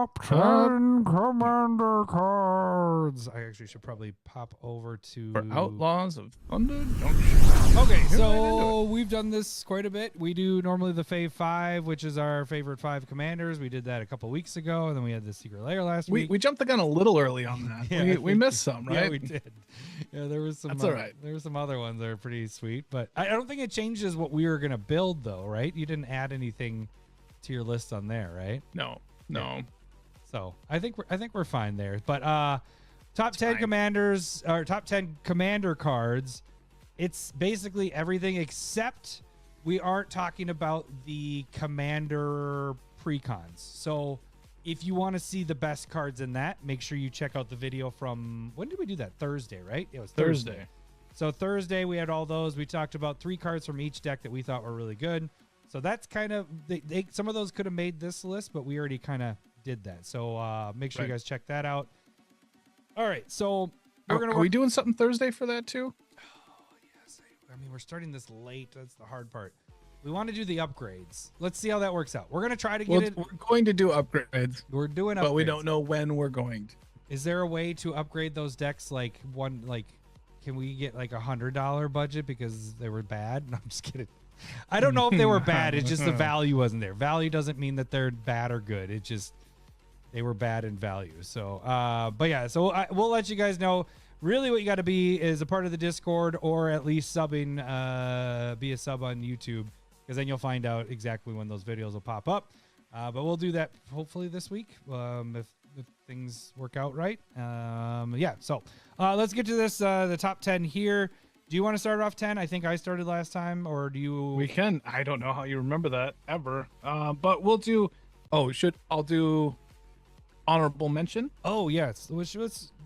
Top 10 commander cards. I actually should probably pop over to For Outlaws of Thunder Junction. Okay, so we've done this quite a bit. We do normally the Fave 5, which is our favorite 5 commanders. We did that a couple weeks ago, and then we had the Secret Lair last week. We jumped the gun a little early on that. Yeah, we missed some, right? Yeah, we did. Yeah, there was some. That's all right. There were some other ones that are pretty sweet, but I don't think it changes what we were gonna build, though, right? You didn't add anything to your list on there, right? No. Yeah. So I think we're fine there. But top 10 commanders or top 10 commander cards. It's basically everything except we aren't talking about the commander precons. So if you want to see the best cards in that, make sure you check out the video from, when did we do that? Thursday, right? It was Thursday. So Thursday we had all those. We talked about 3 cards from each deck that we thought were really good. So that's kind of, some of those could have made this list, but we already kind of did that. So make sure you guys check that out. All right, so are we doing something Thursday for that too? Oh, yes. I mean, we're starting this late. That's the hard part. We want to do the upgrades. Let's see how that works out. We're going to try to get it. We're going to do upgrades. We're doing upgrades. But we don't know when we're going to. Is there a way to upgrade those decks can we get like $100 budget because they were bad? No, I'm just kidding. I don't know if they were bad. It's just the value wasn't there. Value doesn't mean that they're bad or good. It just, they were bad in value. So, but yeah, so we'll let you guys know. Really what you got to be is a part of the Discord or at least subbing, be a sub on YouTube, because then you'll find out exactly when those videos will pop up. But we'll do that hopefully this week if things work out right. Yeah, so let's get to this, the top 10 here. Do you want to start off 10? I think I started last time, or do you? We can. I don't know how you remember that ever. But we'll do. I'll do honorable mention. Oh yes. Do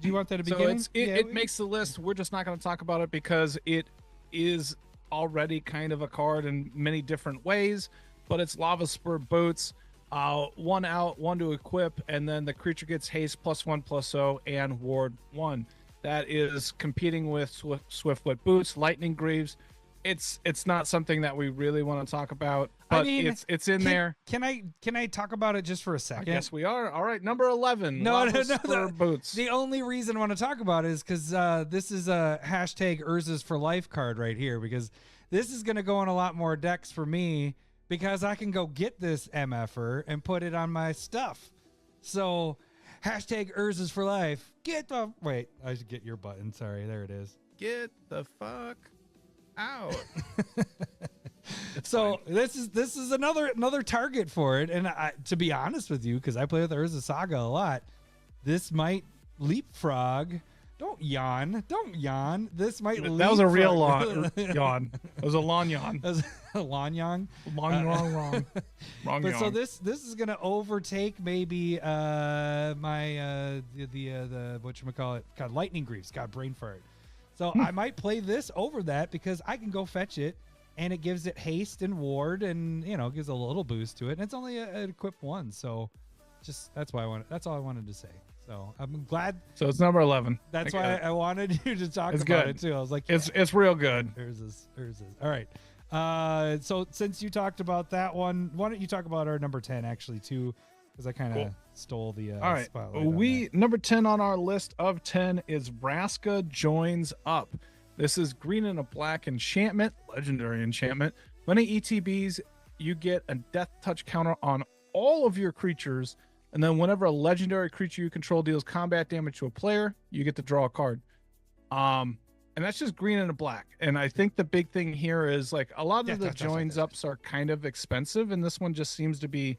you want that to begin? So it makes the list. We're just not going to talk about it because it is already kind of a card in many different ways. But it's Lava Spur Boots. 1 out, 1 to equip, and then the creature gets haste +1/+0 and ward 1. That is competing with Swiftfoot Boots, Lightning Greaves. It's not something that we really want to talk about, but I mean, it's in there. Can I talk about it just for a second? Yes, we are. All right, number 11. No. Boots. The only reason I want to talk about it is because this is a hashtag Urza's for Life card right here, because this is going to go in a lot more decks for me because I can go get this MFer and put it on my stuff. So hashtag Urza's for Life. Wait, I should get your button. Sorry, there it is. Get the fuck out. So fine. This is another target for it, and to be honest with you, because I play with Urza Saga a lot, this might leapfrog. Don't yawn. This might. That was a real yawn. It was a lawn yawn. That was a lawn yawn. Wrong But yawn. so this is gonna overtake maybe my the whatchamacallit, God, Lightning Greaves. God, brain fart. So I might play this over that because I can go fetch it, and it gives it haste and ward, and gives a little boost to it. And it's only an equip 1, so that's all I wanted to say. So I'm glad. So it's number 11. That's why I wanted you to talk about it too. I was like, yeah, it's real good. Urza's. All right. So since you talked about that one, why don't you talk about our number 10 actually too? Because I kind of stole the all right. spotlight. Number 10 on our list of 10 is Vraska Joins Up. This is green and a black enchantment, legendary enchantment. Many ETBs, you get a death touch counter on all of your creatures. And then whenever a legendary creature you control deals combat damage to a player, you get to draw a card. And that's just green and a black. And I think the big thing here is like a lot of the joins ups are kind of expensive, and this one just seems to be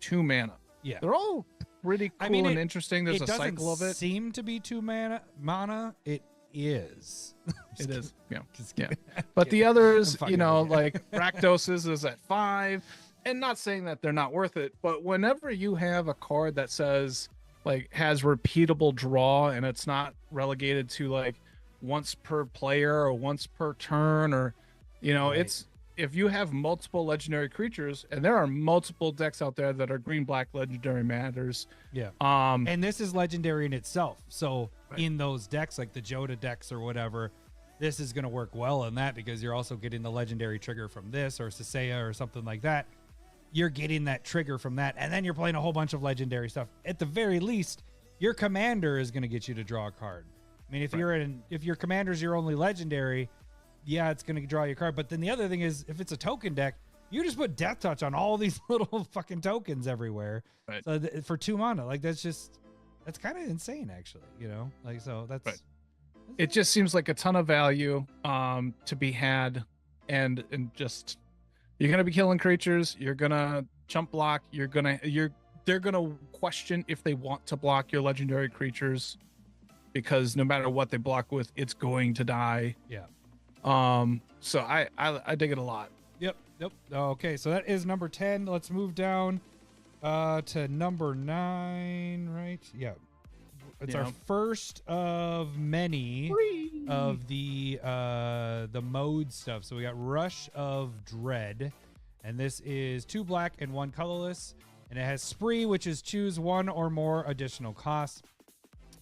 2 mana. Yeah. They're all pretty cool and interesting. There's a cycle of it. It doesn't seem to be 2 mana. It is. It is. Yeah. But the others, like Rakdos is at 5. And not saying that they're not worth it, but whenever you have a card that says like has repeatable draw and it's not relegated to like once per player or once per turn, or it's, if you have multiple legendary creatures, and there are multiple decks out there that are green black legendary matters. Yeah. And this is legendary in itself. So in those decks, like the Joda decks or whatever, this is going to work well in that because you're also getting the legendary trigger from this or Sasaya or something like that. you're getting that trigger from that, and then you're playing a whole bunch of legendary stuff. At the very least, your commander is going to get you to draw a card. I mean, if your commander's your only legendary, yeah, it's going to draw you a card. But then the other thing is, if it's a token deck, you just put Death Touch on all these little fucking tokens everywhere. Right. So for 2 mana, like that's kind of insane, actually. You know, like so that's. Right. It just seems like a ton of value to be had, and just you're gonna be killing creatures. You're gonna chump block. They're gonna question if they want to block your legendary creatures, because no matter what they block with, it's going to die. Yeah. So I dig it a lot. Yep. Okay, so that is number 10. Let's move down to number 9, right? Yeah. It's our first of many of the mode stuff. So we got Rush of Dread, and this is 2 black and 1 colorless, and it has Spree, which is choose 1 or more additional costs.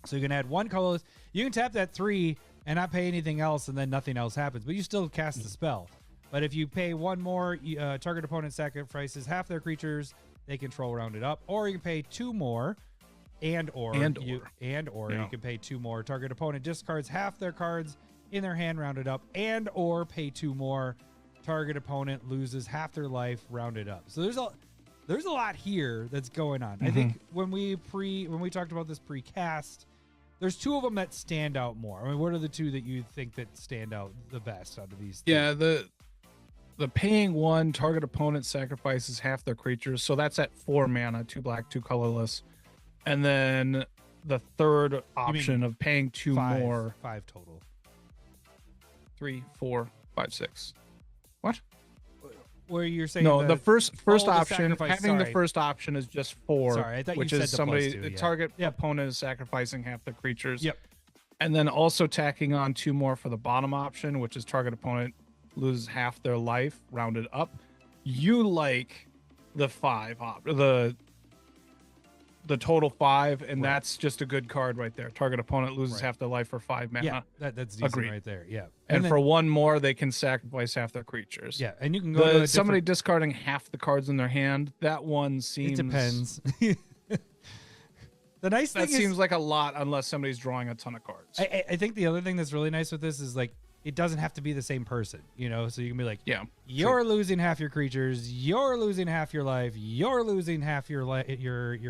So you can add 1 colorless. You can tap that 3 and not pay anything else, and then nothing else happens, but you still cast the spell. But if you pay 1 more, target opponent sacrifices half their creatures they control rounded up, or you can pay 2 more. You can pay 2 more. Target opponent discards half their cards in their hand rounded up, and or pay 2 more. Target opponent loses half their life rounded up. So there's a lot here that's going on. I think when we talked about this pre-cast, there's 2 of them that stand out more. I mean, what are the 2 that you think that stand out the best out of these? Yeah, the paying 1, target opponent sacrifices half their creatures, so that's at 4 mana, 2 black, 2 colorless. And then the third option of paying 2 more. 5 total. 3, 4, 5, 6. What? Where you're saying no, the first option, having the sorry. first option is just 4. Sorry, I thought which you said is the somebody, +2, the yeah. target opponent is sacrificing half the creatures. Yep. And then also tacking on 2 more for the bottom option, which is target opponent loses half their life rounded up. You like the 5 the total 5, and that's just a good card right there. Target opponent loses half their life for 5 mana. Yeah, that's decent right there. Yeah. And then, for 1 more, they can sacrifice half their creatures. Yeah, and you can go to somebody discarding half the cards in their hand. That one seems. It depends. The nice thing that seems like a lot unless somebody's drawing a ton of cards. I think the other thing that's really nice with this is like it doesn't have to be the same person, you know. So you can be like, you're losing half your creatures, you're losing half your life, you're losing half your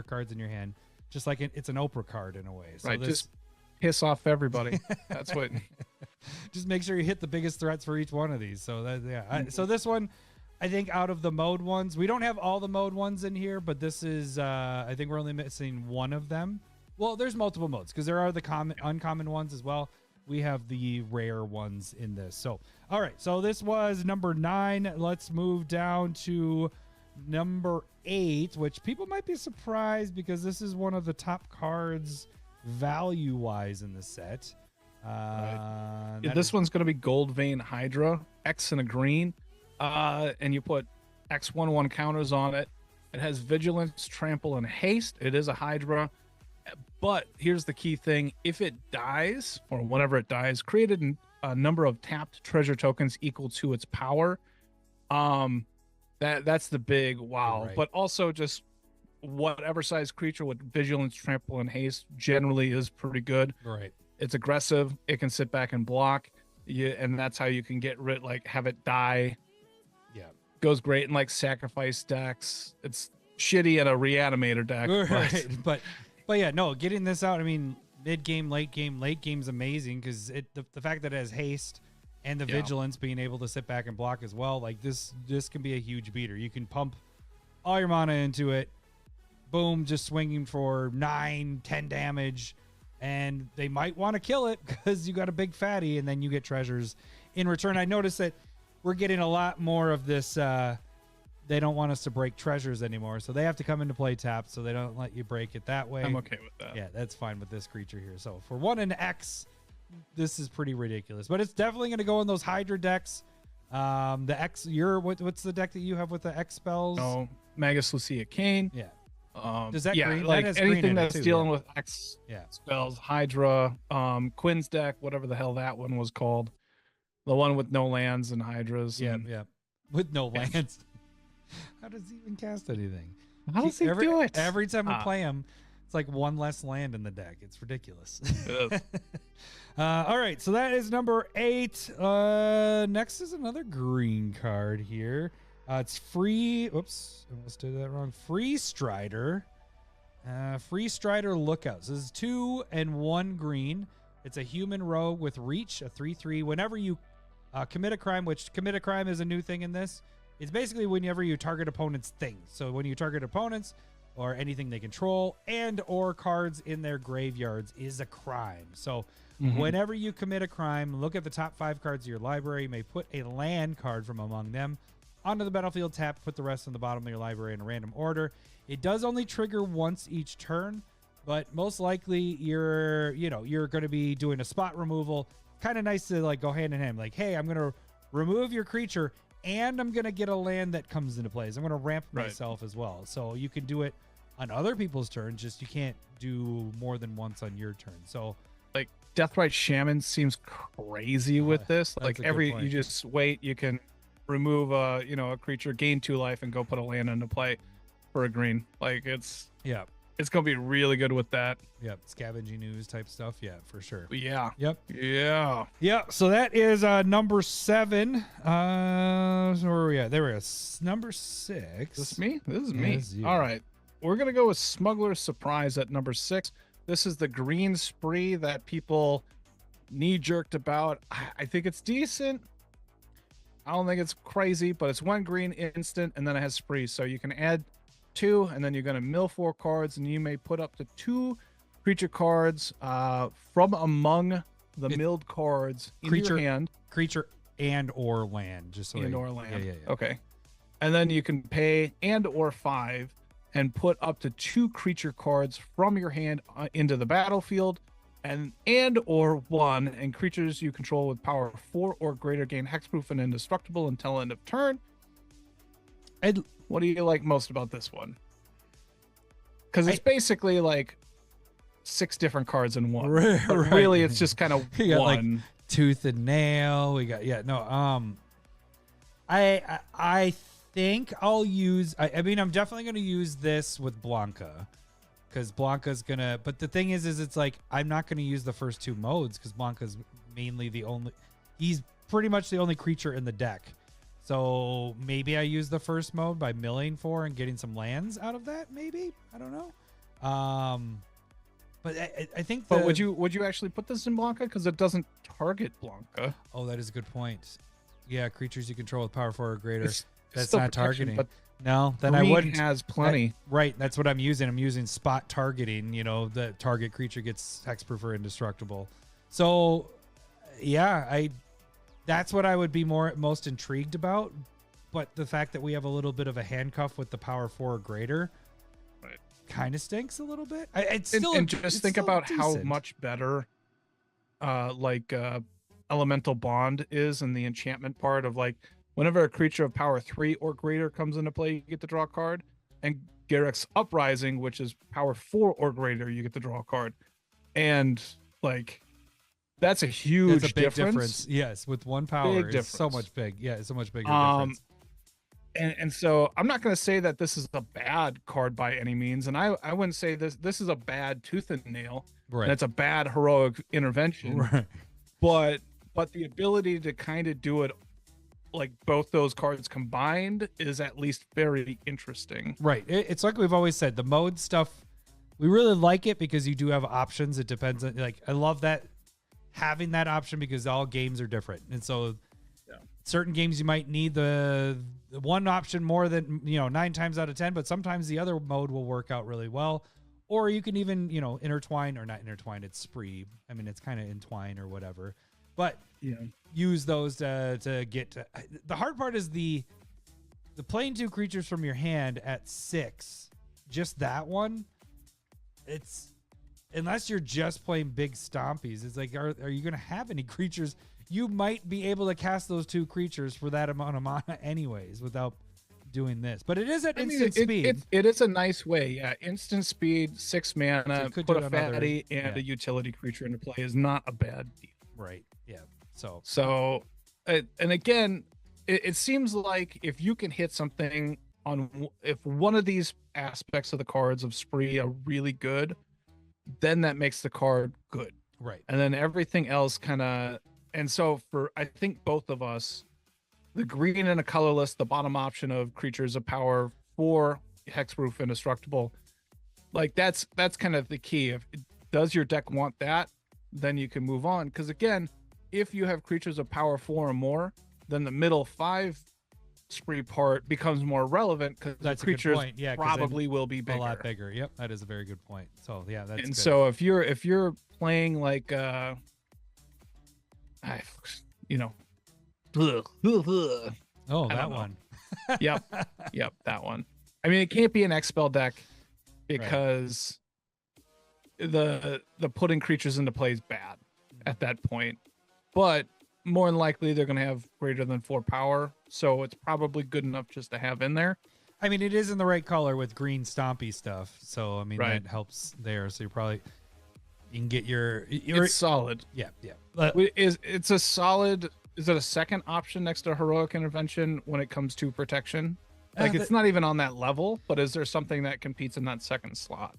cards in your hand. Just like it's an Oprah card in a way. So right. Just piss off everybody. That's what. Just make sure you hit the biggest threats for each one of these. So so this one, I think out of the mode ones, we don't have all the mode ones in here, but this is I think we're only missing 1 of them. Well, there's multiple modes because there are the uncommon ones as well. We have the rare ones in this. So, all right. So this was number 9. Let's move down to number 8, which people might be surprised because this is one of the top cards value-wise in the set. This one's going to be Gold Vein Hydra, X and a green. And you put X/1/1 counters on it. It has Vigilance, Trample, and Haste. It is a Hydra. But here's the key thing. If it dies, or whenever it dies, created a number of tapped treasure tokens equal to its power. That's the big wow. Right. But also just whatever size creature with Vigilance, Trample, and Haste generally is pretty good. Right. It's aggressive. It can sit back and block. And that's how you can get rid, like have it die. Yeah. Goes great in like sacrifice decks. It's shitty in a reanimator deck. Right. But yeah, no, getting this out, I mean, mid game, late game's amazing because the fact that it has haste and the vigilance being able to sit back and block as well, like this can be a huge beater. You can pump all your mana into it, boom, just swinging for 9-10 damage, and they might want to kill it because you got a big fatty, and then you get treasures in return. I noticed that we're getting a lot more of this. They don't want us to break treasures anymore, so they have to come into play tapped, so they don't let you break it that way. I'm okay with that. Yeah, that's fine with this creature here. So for 1 and X, this is pretty ridiculous, but it's definitely going to go in those Hydra decks. The X, what's the deck that you have with the X spells? Oh, Magus Lucia Kane. Yeah. Does that green? Like that anything that's dealing with X Yeah. spells, Hydra, Quinn's deck, whatever the hell that one was called, the one with no lands and Hydras. Yeah, and, with no lands. How does he even cast anything? How does he do it? Every time we play him, it's like one less land in the deck. It's ridiculous. Yes. All right, so that is number 8. Next is another green card here. It's free. Oops, I almost did that wrong. Free Strider. Free Strider Lookouts. This is 2 and 1 green. It's a human rogue with reach, a 3/3. Whenever you commit a crime, which commit a crime is a new thing in this. It's basically whenever you target opponents' things. So when you target opponents or anything they control and or cards in their graveyards is a crime. So whenever you commit a crime, look at the top 5 cards of your library. You may put a land card from among them onto the battlefield, tap, put the rest on the bottom of your library in a random order. It does only trigger once each turn, but most likely you're going to be doing a spot removal. Kind of nice to like go hand in hand. Like, hey, I'm going to remove your creature and I'm going to get a land that comes into play. So I'm going to ramp myself as well. So you can do it on other people's turns, just you can't do more than once on your turn. So like Deathrite Shaman seems crazy with this. Like you just wait, you can remove a creature, gain 2 life, and go put a land into play for a green. Like it's gonna be really good with that. Yep, scavenging news type stuff. Yeah, for sure. Yeah. Yep. Yeah. Yeah. So that is number 7. So where are we at? There we go. Number 6. This is me? This is me. All right. We're gonna go with Smuggler's Surprise at number 6. This is the green spree that people knee-jerked about. I think it's decent. I don't think it's crazy, but it's 1 green instant, and then it has spree. So you can add 2, and then you're going to mill 4 cards, and you may put up to 2 creature cards from among the milled cards in your hand. Creature and or land. Just so and or land. Yeah. Okay. And then you can pay and or 5 and put up to 2 creature cards from your hand into the battlefield, and or 1, and creatures you control with power 4 or greater gain hexproof and indestructible until end of turn. What do you like most about this one? Because it's basically like 6 different cards in one. But really, it's just kind of one. Like tooth and nail. We got I think I'll use. I mean, I'm definitely going to use this with Blanca, because Blanca's gonna. But the thing is it's like I'm not going to use the first 2 modes because Blanca's mainly the only. He's pretty much the only creature in the deck. So maybe I use the first mode by milling 4 and getting some lands out of that. Maybe, I don't know. But I think. But would you actually put this in Blanca, because it doesn't target Blanca? Oh, that is a good point. Yeah, creatures you control with power 4 or greater. That's not targeting. But no, then I wouldn't. Has plenty. Right, that's what I'm using. I'm using spot targeting. The target creature gets hexproof or indestructible. So, yeah, that's what I would be most intrigued about. But the fact that we have a little bit of a handcuff with the power 4 or greater kind of stinks a little bit. Just think about how much better Elemental Bond is in the enchantment part of, like, whenever a creature of power 3 or greater comes into play, you get to draw a card. And Garruk's Uprising, which is power 4 or greater, you get to draw a card. And like, that's a huge difference. Yes, with 1 power, it's so much big. Yeah, it's so much bigger difference. And so I'm not going to say that this is a bad card by any means, and I wouldn't say this is a bad Tooth and Nail. Right. And it's a bad Heroic Intervention. Right. But the ability to kind of do it like both those cards combined is at least very interesting. Right. It's like we've always said, the mode stuff, we really like it because you do have options. It depends on, like, I love that, having that option, because all games are different. And so certain games you might need the one option more than 9 times out of 10, but sometimes the other mode will work out really well. Or you can even intertwine, or not intertwine, it's spree. I mean, it's kind of entwine or whatever, but use those to get to. The hard part is the playing 2 creatures from your hand at 6, just that one. It's, unless you're just playing big stompies, it's like, are you going to have any creatures? You might be able to cast those 2 creatures for that amount of mana anyways without doing this. But it is at instant speed. It is a nice way. Yeah, instant speed, 6 mana, so put a fatty and a utility creature into play is not a bad deal. Right. Yeah. So and again, it seems like if you can hit something if one of these aspects of the cards of spree are really good, then that makes the card good. Right. And then everything else kind of, and so for, I think both of us, the green and a colorless, the bottom option of creatures of power for hexproof indestructible, like that's kind of the key. If does your deck want that, then you can move on. Because again, if you have creatures of power 4 or more, then the middle 5 spree part becomes more relevant because the creatures probably will be bigger. A lot bigger. Yep, that is a very good point. So yeah, that's and good. So if you're playing like you know, oh, that one. Yep, that one. I mean, it can't be an X-Spell deck because the putting creatures into play is bad at that point. But more than likely, they're going to have greater than 4 power, so it's probably good enough just to have in there. I mean, it is in the right color with green stompy stuff, so I mean that helps there. So you can get your it's solid. Yeah. It's a solid. Is it a second option next to heroic intervention when it comes to protection? Like it's not even on that level, but is there something that competes in that second slot?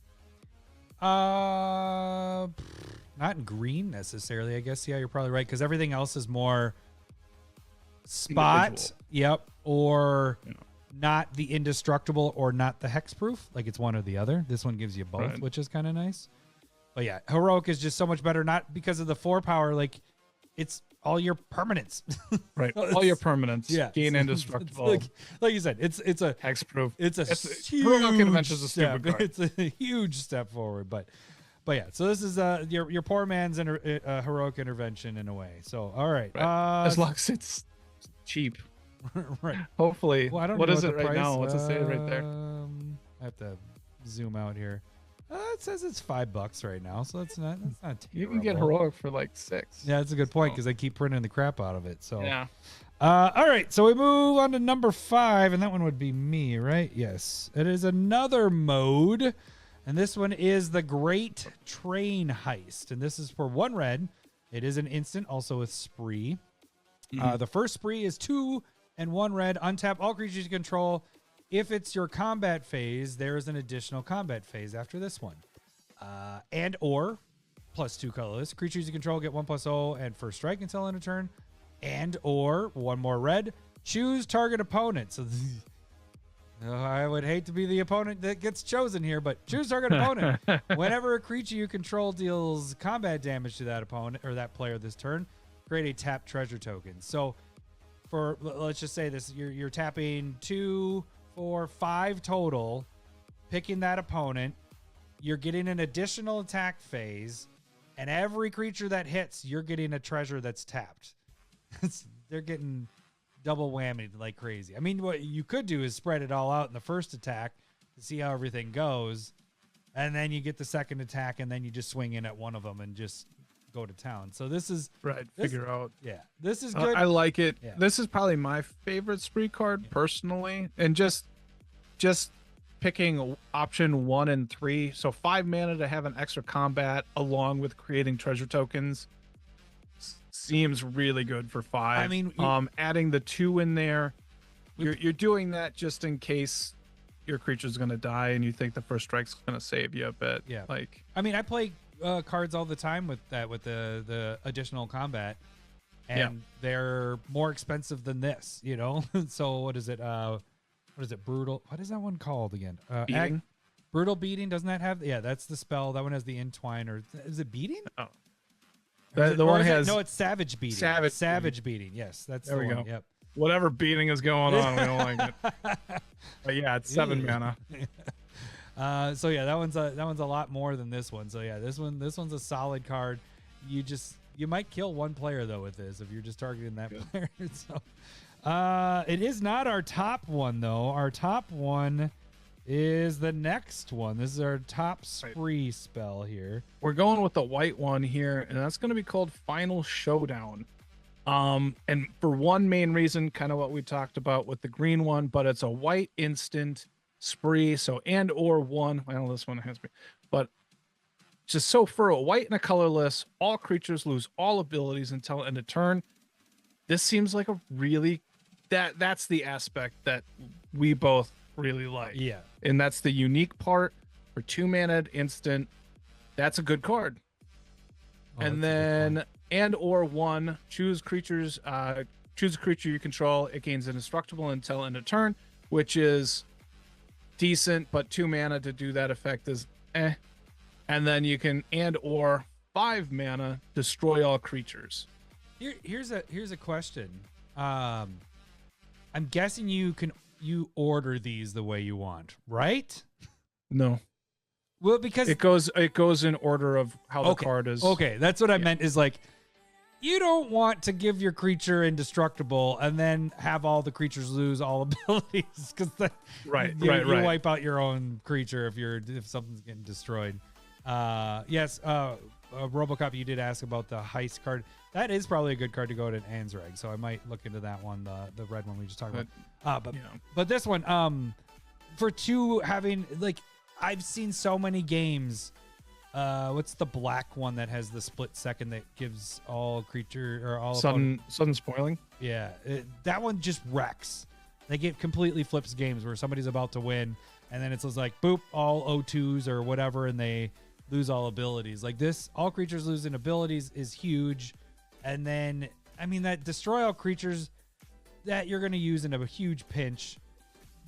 Not in green necessarily, I guess. Yeah, you're probably right because everything else is more spot. Individual. Yep, or not the indestructible or not the hexproof. Like it's one or the other. This one gives you both, which is kind of nice. But yeah, heroic is just so much better, not because of the 4 power. Like it's all your permanents. Right. All your permanents. Yeah. Gain indestructible. Like you said, it's a hexproof. It's a huge heroic intervention is a step. stupid card. It's a huge step forward, but yeah. So this is your poor man's heroic intervention in a way. So all right. As long as it's cheap. Right. Hopefully. Well, I don't what know is what it the right price, now? What's it say right there? I have to zoom out here. It says it's $5 right now, so that's not terrible. You can get heroic for like 6. Yeah, that's a good point because they keep printing the crap out of it. So yeah. All right, so we move on to number 5, and that one would be me, right? Yes, it is another mode, and this one is the Great Train Heist, and this is for 1 red. It is an instant, also with spree. The first spree is 2 and 1 red. Untap all creatures you control. If it's your combat phase, there is an additional combat phase after this one. And or +2 colorless. Creatures you control get 1/0 and first strike until end of turn. And or 1 more red. Choose target opponent. So I would hate to be the opponent that gets chosen here, but choose target opponent. Whenever a creature you control deals combat damage to that opponent or that player this turn, create a tap treasure token. So for, let's just say this, you're tapping 2, 4, 5 total, picking that opponent. You're getting an additional attack phase, and every creature that hits, you're getting a treasure that's tapped. They're getting double whammied like crazy. I mean, what you could do is spread it all out in the first attack to see how everything goes, and then you get the second attack, and then you just swing in at one of them and just go to town. So this is figure out. Yeah, this is good. I like it. Yeah. This is probably my favorite spree card personally, and just picking option 1 and 3. So 5 mana to have an extra combat along with creating treasure tokens seems really good for 5. I mean, adding the 2 in there, you're doing that just in case your creature's going to die and you think the first strike's going to save you a bit. Yeah. Like, I mean, I play cards all the time with that, with the additional combat, and they're more expensive than this, you know? So what is it? What is it? Brutal. What is that one called again? beating? Brutal beating. Doesn't that have? Yeah, that's the spell. That one has the entwine, or is it beating? Oh. The one has... No, it's savage beating. Savage beating. Yes, that's there. The We one. go. Yep. Whatever beating is going on, we don't like it. But yeah, it's 7 mana. So yeah, that one's a lot more than this one. So yeah, this one's a solid card. You might kill one player though with this if you're just targeting that player. So it is not our top one though. Our top one is the next one. This is our top spree spell here. We're going with the white one here, and that's going to be called Final Showdown. And for one main reason, kind of what we talked about with the green one, but it's a white instant spree. So, and or 1. Well, this one has me, but just so for a white and a colorless, all creatures lose all abilities until end of turn. This seems like a really, that's the aspect that we both really like. Yeah. And that's the unique part for 2-mana instant. That's a good card. Oh, And that's a good then point. and or one, choose a creature you control. It gains indestructible until end of turn, which is decent, but 2 mana to do that effect is eh. And then you can and or 5 mana destroy all creatures. Here's a question. I'm guessing you order these the way you want, right? No. Well, because It goes in order of how the card is. Okay, that's what I meant is like you don't want to give your creature indestructible and then have all the creatures lose all abilities because you wipe out your own creature if something's getting destroyed. Yes, Robocop, you did ask about the heist card. That is probably a good card to go to Ansreg, so I might look into that one, the red one we just talked about. But this one, for 2 having like I've seen so many games. What's the black one that has the split second that gives all creature or all sudden spoiling? Yeah, that one just wrecks. They get completely flips games where somebody's about to win, and then it's just like boop, all O2s or whatever, and they lose all abilities. Like this, all creatures losing abilities is huge. And then, I mean, that destroy all creatures that you're going to use in a huge pinch,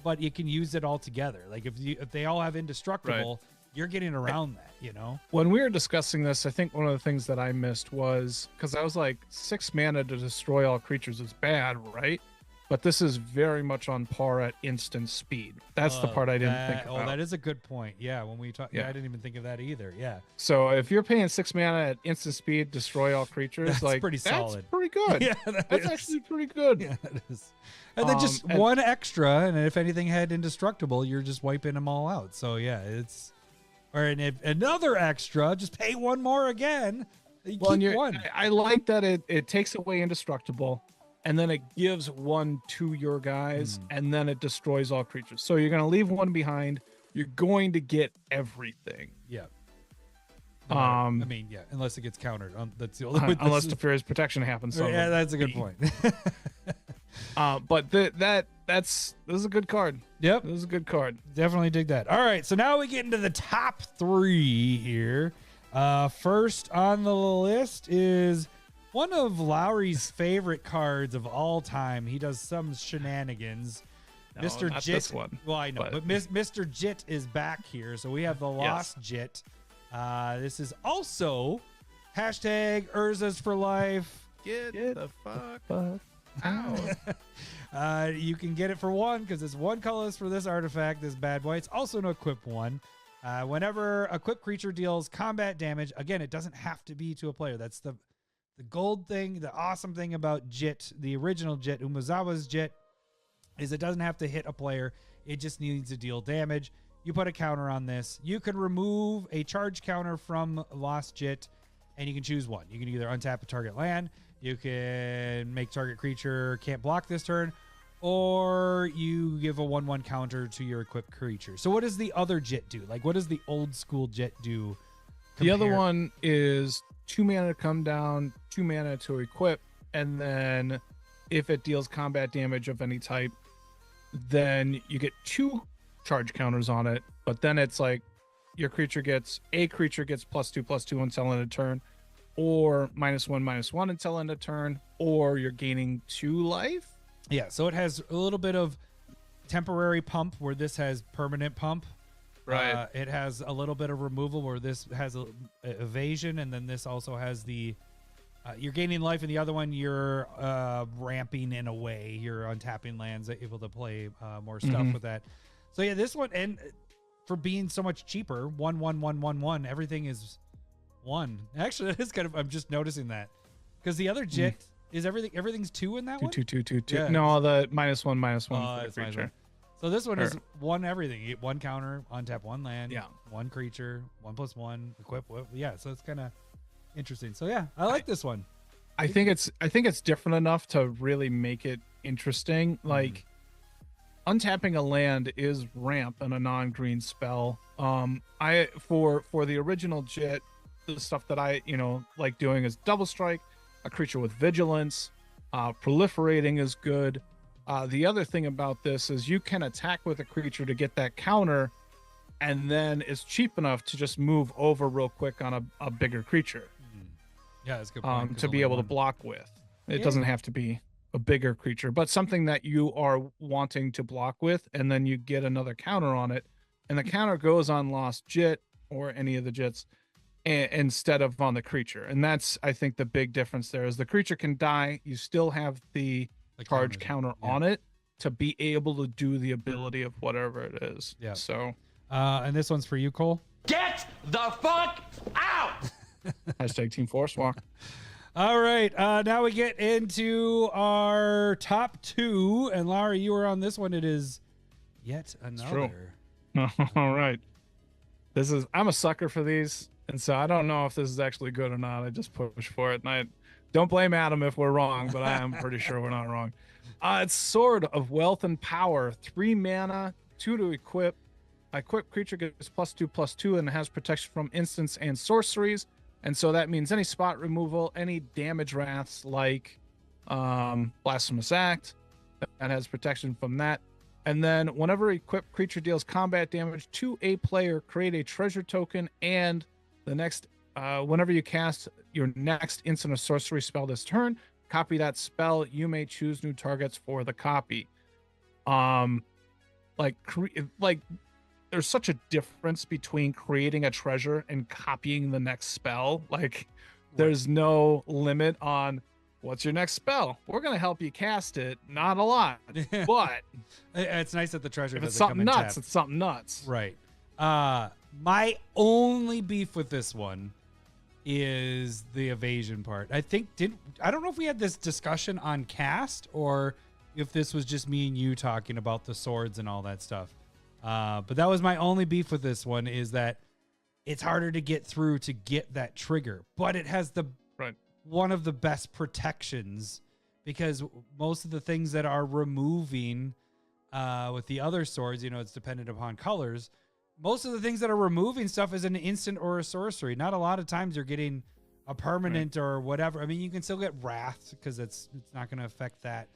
but you can use it all together. Like if they all have indestructible, you're getting around that, you know? When we were discussing this, I think one of the things that I missed was because I was like 6 mana to destroy all creatures is bad, right? But this is very much on par at instant speed. That's the part I didn't think about. Oh, that is a good point. Yeah, when we talk, I didn't even think of that either. Yeah. So if you're paying 6 mana at instant speed, destroy all creatures, that's pretty solid. That's pretty good. Yeah, that's actually pretty good. Yeah, it is. And then just one extra, and if anything had indestructible, you're just wiping them all out. So yeah, it's if another extra, just pay 1 more again. You keep 1. I like that it takes away indestructible. And then it gives 1 to your guys, and then it destroys all creatures. So you're going to leave 1 behind. You're going to get everything. Yeah. I mean, yeah, unless it gets countered. That's the only way. Unless the Furious Protection happens. Yeah, that's a good point. But this is a good card. Yep. This is a good card. Definitely dig that. All right, so now we get into the top 3 here. First on the list is one of Lowry's favorite cards of all time. He does some shenanigans. No, Mr. not Jit. This one, well, I know, but Mr. Jit is back here. So we have the Lost Jit. This is also hashtag Urza's for life. Get the fuck out. You can get it for 1 because it's 1 colorless for this artifact, this bad boy. It's also an equip 1. Whenever equipped creature deals combat damage, again, it doesn't have to be to a player. That's the gold thing, the awesome thing about Jit, the original Jit, Umezawa's Jit, is it doesn't have to hit a player. It just needs to deal damage. You put a counter on this. You can remove a charge counter from Lost Jit, and you can choose 1. You can either untap a target land, you can make target creature can't block this turn, or you give a 1/1 counter to your equipped creature. So what does the other Jit do? Like, what does the old school Jit do? The other one is 2 mana to come down, 2 mana to equip, and then if it deals combat damage of any type, then you get 2 charge counters on it. But then it's like your creature gets +2/+2 until end of turn, or -1/-1 until end of turn, or you're gaining 2 life. Yeah, so it has a little bit of temporary pump where this has permanent pump. Right. It has a little bit of removal where this has evasion, and then this also has the you're gaining life, and the other one you're ramping in a way. You're untapping lands, able to play more stuff with that. So yeah, this one, and for being so much cheaper, 1/1/1/1/1, everything is 1. Actually, that is kind of, I'm just noticing that because the other Jit is everything's 2 in that one. 2/2/2/2. Yeah. No, the -1/-1 for the creature. So this one is 1 everything. You get 1 counter, untap 1 land, yeah, 1 creature, 1/1, equip. Yeah, so it's kind of interesting. So yeah, I like this one. I think it's different enough to really make it interesting. Like untapping a land is ramp and a non-green spell. I for the original Jit, the stuff that I like doing is double strike, a creature with vigilance, proliferating is good. The other thing about this is you can attack with a creature to get that counter, and then it's cheap enough to just move over real quick on a bigger creature. Yeah, that's a good point. To be able to block with. It doesn't have to be a bigger creature, but something that you are wanting to block with, and then you get another counter on it, and the counter goes on Lost Jit or any of the Jits instead of on the creature. And that's, I think, the big difference there is the creature can die. You still have the charge counter on it to be able to do the ability of whatever it is. Yeah. So, and this one's for you, Cole. Get the fuck out! Hashtag Team Force Walk. All right. Now we get into our top 2. And Larry, you were on this one. It is yet another. All right. I'm a sucker for these. And so I don't know if this is actually good or not. I just push for it. And I don't blame Adam if we're wrong, but I am pretty sure we're not wrong. It's Sword of Wealth and Power. 3 mana, 2 to equip. Equipped creature gets +2/+2 and has protection from instants and sorceries. And so that means any spot removal, any damage wraths like Blasphemous Act, that has protection from that. And then whenever equipped creature deals combat damage to a player, create a treasure token, and the next whenever you cast your next instant or sorcery spell this turn, copy that spell. You may choose new targets for the copy. There's such a difference between creating a treasure and copying the next spell. There's no limit on what's your next spell. We're going to help you cast it. Not a lot, but it's nice that the treasure if it's doesn't something come in nuts, tapped. it's something nuts. Right. My only beef with this one is the evasion part. I don't know if we had this discussion on cast or if this was just me and you talking about the swords and all that stuff. But that was my only beef with this one, is that it's harder to get through to get that trigger, but it has one of the best protections, because most of the things that are removing with the other swords, it's dependent upon colors. Most of the things that are removing stuff is an instant or a sorcery. Not a lot of times you're getting a permanent or whatever. I mean, you can still get wrath because it's not going to affect that.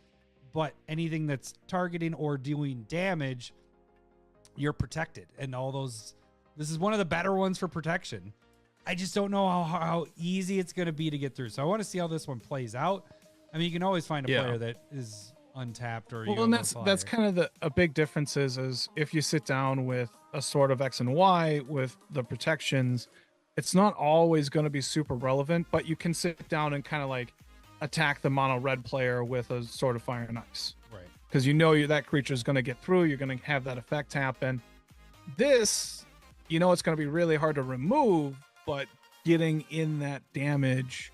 But anything that's targeting or doing damage, you're protected. And all those, this is one of the better ones for protection. I just don't know how easy it's going to be to get through. So I want to see how this one plays out. I mean, you can always find a player that is untapped or and that's kind of a big difference is if you sit down with a Sword of X and Y with the protections, it's not always going to be super relevant, but you can sit down and kind of attack the mono red player with a Sword of Fire and Ice, right? Because that creature is going to get through. You're going to have that effect happen. This, it's going to be really hard to remove, but getting in that damage,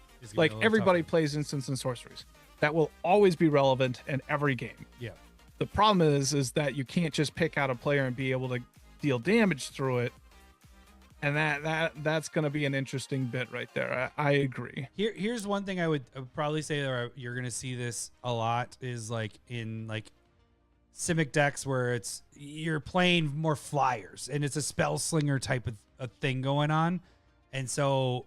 everybody plays instants and sorceries. That will always be relevant in every game. Yeah. The problem is that you can't just pick out a player and be able to deal damage through it. And that's going to be an interesting bit right there. I agree. Here's one thing I would probably say that you're going to see this a lot is in Simic decks where you're playing more flyers and it's a spell slinger type of a thing going on. And so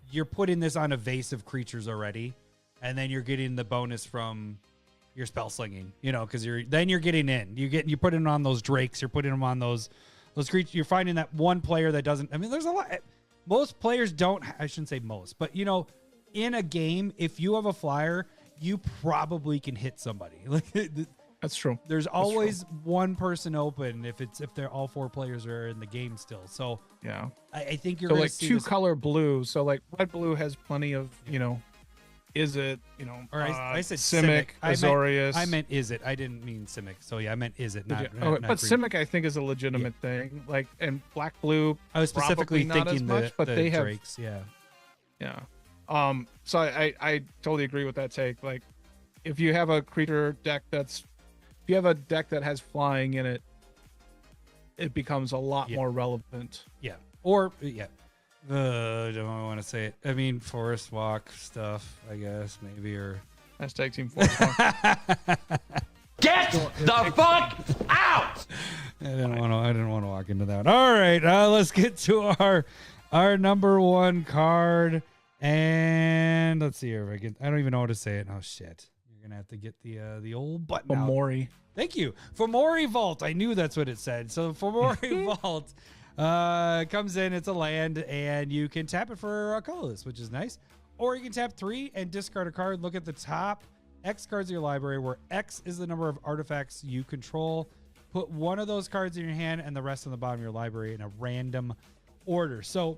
you're putting this on evasive creatures already. And then you're getting the bonus from your spell slinging, because you're getting in. You put it on those drakes. You're putting them on those creatures. You're finding that one player that doesn't. I mean, there's a lot. Most players don't. I shouldn't say most, but in a game, if you have a flyer, you probably can hit somebody. That's true. There's always one person open if they're all 4 players are in the game still. So yeah, I think you're going to see 2-color blue. So red blue has plenty of Is it, or I said Simic, Azorius. I meant is it. I didn't mean Simic. So yeah, I meant is it. Not but Simic I think is a legitimate thing. And black blue. I was specifically not thinking as much, but they have drakes. Yeah. Yeah. So I totally agree with that take. If you have a creature deck if you have a deck that has flying in it, it becomes a lot more relevant. Yeah. Or don't want to say it. I mean, Forest Walk stuff, I guess, maybe, or hashtag Team Forest Walk. Get the fuck out! I didn't want to walk into that. All right, let's get to our number 1 card, and let's see here if I don't even know how to say it. Oh shit! You're gonna have to get the old button out. Mori. Thank you. Fomori Vault. I knew that's what it said. So Fomori Vault comes in. It's a land, and you can tap it for a colorless, which is nice. Or you can tap 3 and discard a card. Look at the top X cards of your library, where X is the number of artifacts you control. Put one of those cards in your hand and the rest on the bottom of your library in a random order. So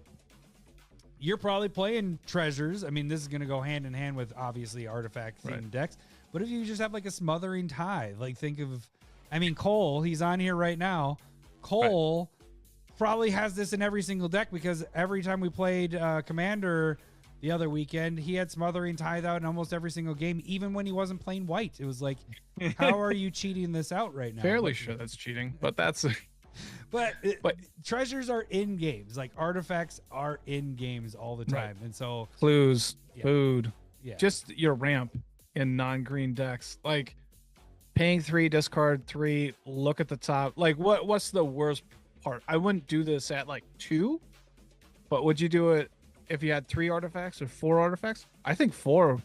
you're probably playing treasures. I mean, this is going to go hand in hand with obviously artifact themed decks. What if you just have like a smothering tithe? Like think of, I mean, Cole, he's on here right now. Cole probably has this in every single deck because every time we played Commander the other weekend, he had smothering tithe out in almost every single game, even when he wasn't playing white. It was like, how are you cheating this out right now? Fairly sure that's cheating, but that's... But treasures are in games. Like artifacts are in games all the time. And so clues, food, yeah, just your ramp in non-green decks, like paying 3, discard 3, look at the top. Like what's the worst part? I wouldn't do this at like 2, but would you do it if you had 3 artifacts or 4 artifacts? I think 4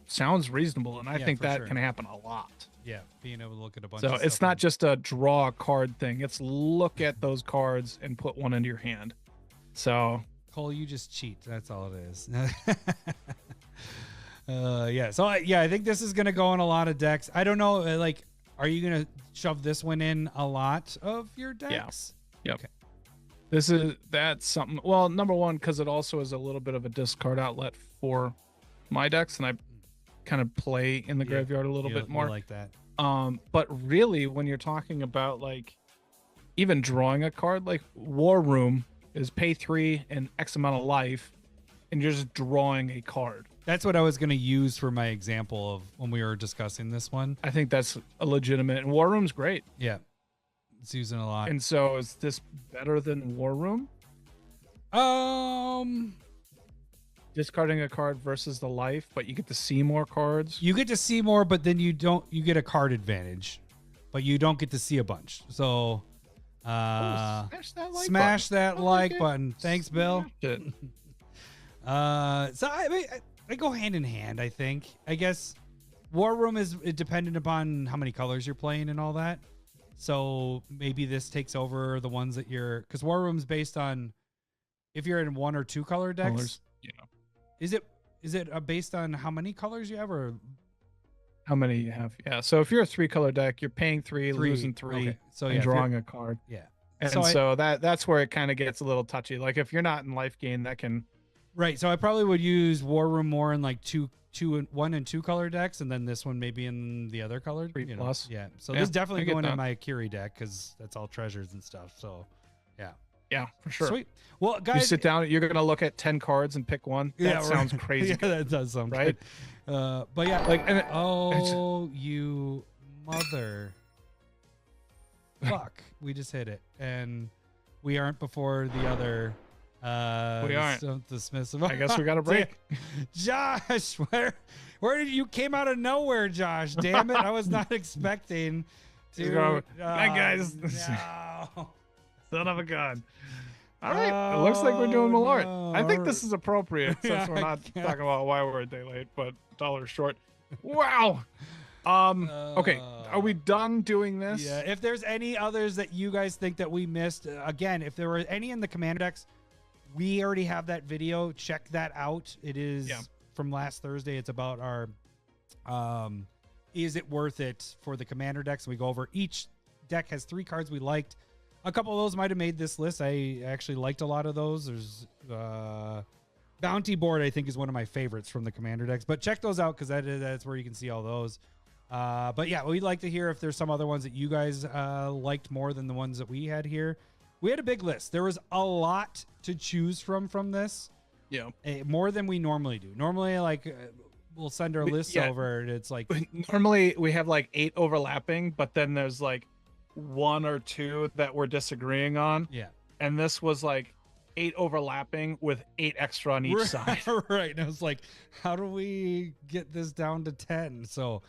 sounds reasonable, and I think that can happen a lot. Yeah, being able to look at a bunch so of stuff. it's not just a draw a card thing. It's look at those cards and put one into your hand. So Cole, you just cheat. That's all it is. Yeah. So I think this is going to go in a lot of decks. I don't know. Like, are you going to shove this one in a lot of your decks? Yeah. Yep. Okay. That's something. Well, number one, because it also is a little bit of a discard outlet for my decks, and I kind of play in the graveyard a little bit more. Like that. But really, when you're talking about like even drawing a card, like War Room is pay 3 and X amount of life, and you're just drawing a card. That's what I was going to use for my example of when we were discussing this one. I think that's a legitimate, and War Room's great. Yeah. It's using a lot. And so is this better than War Room? Discarding a card versus the life, but you get to see more cards. You get to see more, but then you get a card advantage, but you don't get to see a bunch. So smash that like button. Thanks, Bill. So I go hand in hand, I think. I guess War Room is dependent upon how many colors you're playing and all that. So maybe this takes over the ones that you're, because War Room's based on if you're in 1 or 2 color decks. Colors. Yeah. Is it based on how many colors you have, or how many you have? Yeah. So if you're a 3 color deck, you're paying 3, losing 3, okay. So and drawing a card. Yeah. And so that's where it kind of gets a little touchy. Like if you're not in life gain, that can. Right. So I probably would use War Room more in like 1 and 2 color decks, and then this one maybe in the other color. 3 plus. Yeah. So this is definitely going in my Kiri deck because that's all treasures and stuff. So yeah. Yeah, for sure. Sweet. Well, guys, you sit down. You're gonna look at 10 cards and pick one. That sounds crazy. Yeah, that does sound right. Good. But yeah, like, you mother. Fuck! We just hit it, and we aren't before the other. We aren't. Dismissive. I guess we got a break. Josh, where did you came out of nowhere, Josh? Damn it! I was not expecting to. Go, hi guys. No. Son of a gun. All right. It looks like we're doing Malort. No. I think this is appropriate since we're not talking about why we're a day late, but $1 short. Wow. Okay. Are we done doing this? Yeah. If there's any others that you guys think that we missed, again, if there were any in the commander decks, we already have that video. Check that out. It is from last Thursday. It's about our is it worth it for the commander decks? We go over each deck has 3 cards we liked. A couple of those might have made this list. I actually liked a lot of those. There's Bounty Board, I think, is one of my favorites from the commander decks. But check those out because that's where you can see all those. But yeah, we'd like to hear if there's some other ones that you guys liked more than the ones that we had here. We had a big list. There was a lot to choose from this. Yeah. More than we normally do. Normally, we'll send our lists over, and it's like... Normally, we have like 8 overlapping, but then there's like 1 or 2 that we're disagreeing on. Yeah. And this was like 8 overlapping with 8 extra on each side. Right. And I was like, how do we get this down to 10? So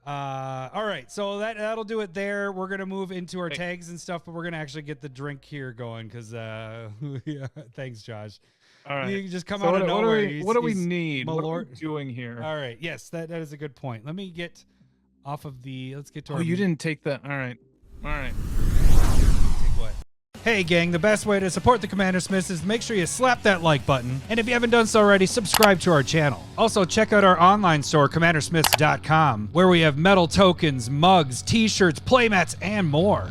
All right, so that'll do it there. We're gonna move into our tags and stuff, but we're gonna actually get the drink here going because yeah, thanks, Josh. All right. You can just come So out of nowhere. What do we need? What are Malort. we doing here? All right, yes, that is a good point. Let me get off of the. Let's get to. Oh, our you didn't take that. All right. Take what? Hey gang, the best way to support the Commander Smiths is make sure you slap that like button, and if you haven't done so already, subscribe to our channel. Also, check out our online store, commandersmiths.com, where we have metal tokens, mugs, t-shirts, playmats, and more.